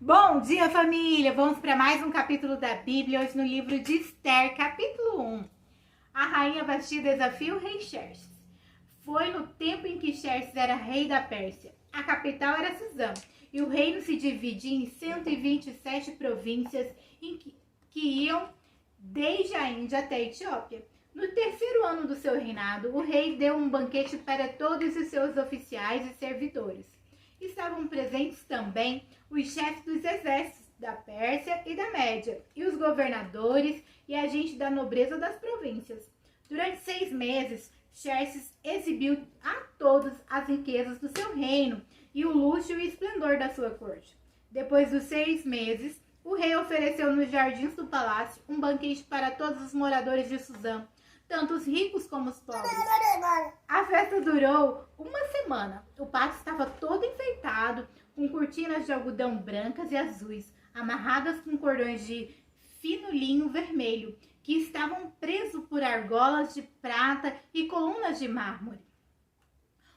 Bom dia, família! Vamos para mais um capítulo da Bíblia, hoje no livro de Esther, capítulo 1. A rainha Vasti desafia o rei Xerxes. Foi no tempo em que Xerxes era rei da Pérsia. A capital era Suzã, e o reino se dividia em 127 províncias que iam desde a Índia até a Etiópia. No terceiro ano do seu reinado, o rei deu um banquete para todos os seus oficiais e servidores. Estavam presentes também os chefes dos exércitos da Pérsia e da Média, e os governadores e a gente da nobreza das províncias. Durante 6 meses, Xerxes exibiu a todos as riquezas do seu reino e o luxo e o esplendor da sua corte. Depois dos 6 meses, o rei ofereceu nos jardins do palácio um banquete para todos os moradores de Suzã, tanto os ricos como os pobres. A festa durou uma semana. O pátio estava todo enfeitado, com cortinas de algodão brancas e azuis, amarradas com cordões de fino linho vermelho, que estavam presos por argolas de prata e colunas de mármore.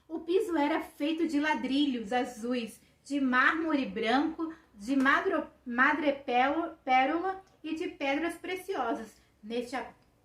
O piso era feito de ladrilhos azuis, de mármore branco, de madrepérola e de pedras preciosas.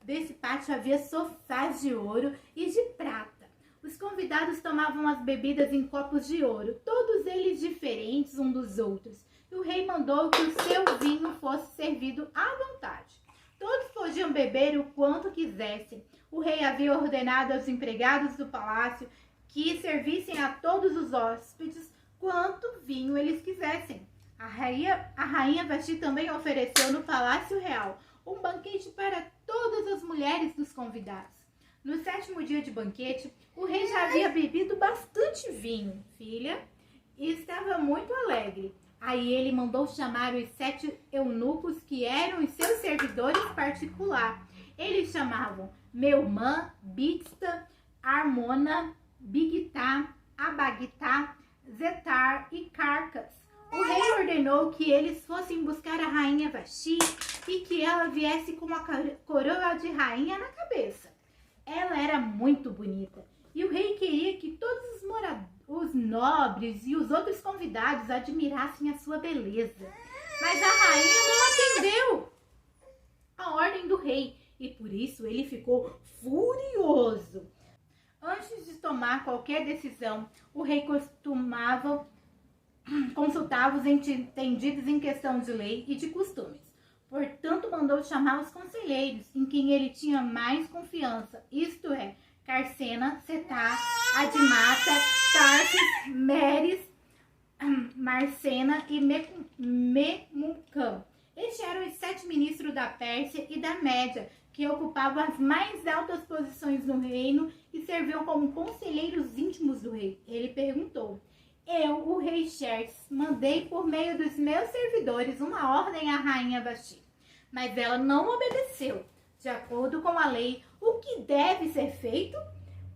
Nesse pátio havia sofás de ouro e de prata. Os convidados tomavam as bebidas em copos de ouro, todos eles diferentes uns dos outros. E o rei mandou que o seu vinho fosse servido à vontade. Todos podiam beber o quanto quisessem. O rei havia ordenado aos empregados do palácio que servissem a todos os hóspedes quanto vinho eles quisessem. A rainha Vasti também ofereceu no palácio real um banquete para todas as mulheres dos convidados. No 7º dia de banquete, o rei já havia bebido bastante vinho, filha, e estava muito alegre. Aí ele mandou chamar os 7 eunucos que eram os seus servidores particulares. Eles chamavam Meumã, Bixta, Armona, Bigtá, Abagtá, Zetar e Carcas. O rei ordenou que eles fossem buscar a rainha Vasti e que ela viesse com uma coroa de rainha na cabeça. Ela era muito bonita e o rei queria que todos os nobres e os outros convidados admirassem a sua beleza. Mas a rainha não atendeu a ordem do rei e por isso ele ficou furioso. Antes de tomar qualquer decisão, o rei consultava os entendidos em questão de lei e de costumes. Portanto, mandou chamar os conselheiros, em quem ele tinha mais confiança, isto é, Carcena, Setar, Adimata, Tarsis, Meres, Marcena e Memucã. Estes eram os 7 ministros da Pérsia e da Média, que ocupavam as mais altas posições no reino e serviam como conselheiros íntimos do rei. Ele perguntou: eu, o rei Xerxes, mandei por meio dos meus servidores uma ordem à rainha Vasti, mas ela não obedeceu. De acordo com a lei, o que deve ser feito?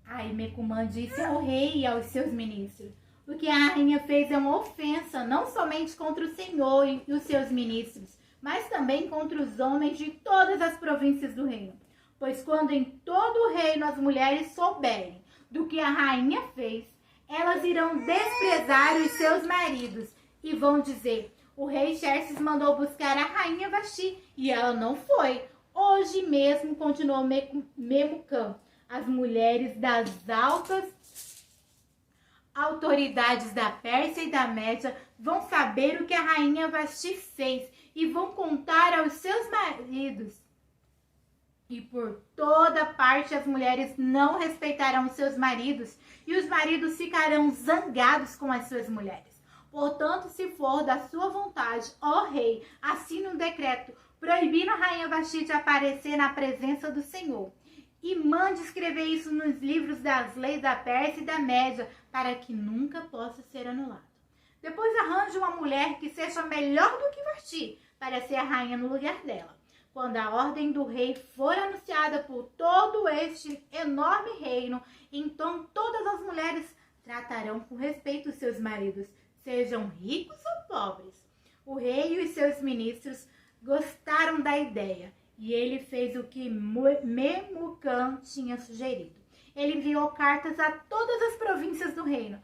Aí Mecumã disse ao rei e aos seus ministros: o que a rainha fez é uma ofensa, não somente contra o Senhor e os seus ministros, mas também contra os homens de todas as províncias do reino. Pois quando em todo o reino as mulheres souberem do que a rainha fez, elas irão desprezar os seus maridos e vão dizer: o rei Xerxes mandou buscar a rainha Vasti e ela não foi. Hoje mesmo, continuou Memucã, as mulheres das altas autoridades da Pérsia e da Média vão saber o que a rainha Vasti fez e vão contar aos seus maridos. E por toda parte as mulheres não respeitarão seus maridos e os maridos ficarão zangados com as suas mulheres. Portanto, se for da sua vontade, ó rei, assine um decreto proibindo a rainha Vasti de aparecer na presença do Senhor. E mande escrever isso nos livros das leis da Pérsia e da Média, para que nunca possa ser anulado. Depois arranje uma mulher que seja melhor do que Vasti, para ser a rainha no lugar dela. Quando a ordem do rei for anunciada por todo este enorme reino, então todas as mulheres tratarão com respeito os seus maridos, sejam ricos ou pobres. O rei e os seus ministros gostaram da ideia e ele fez o que Memucã tinha sugerido. Ele enviou cartas a todas as províncias do reino,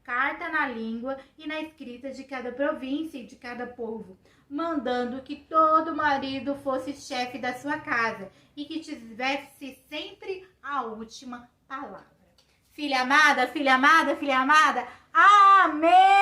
carta na língua e na escrita de cada província e de cada povo, mandando que todo marido fosse chefe da sua casa e que tivesse sempre a última palavra. Filha amada, filha amada, filha amada, amém!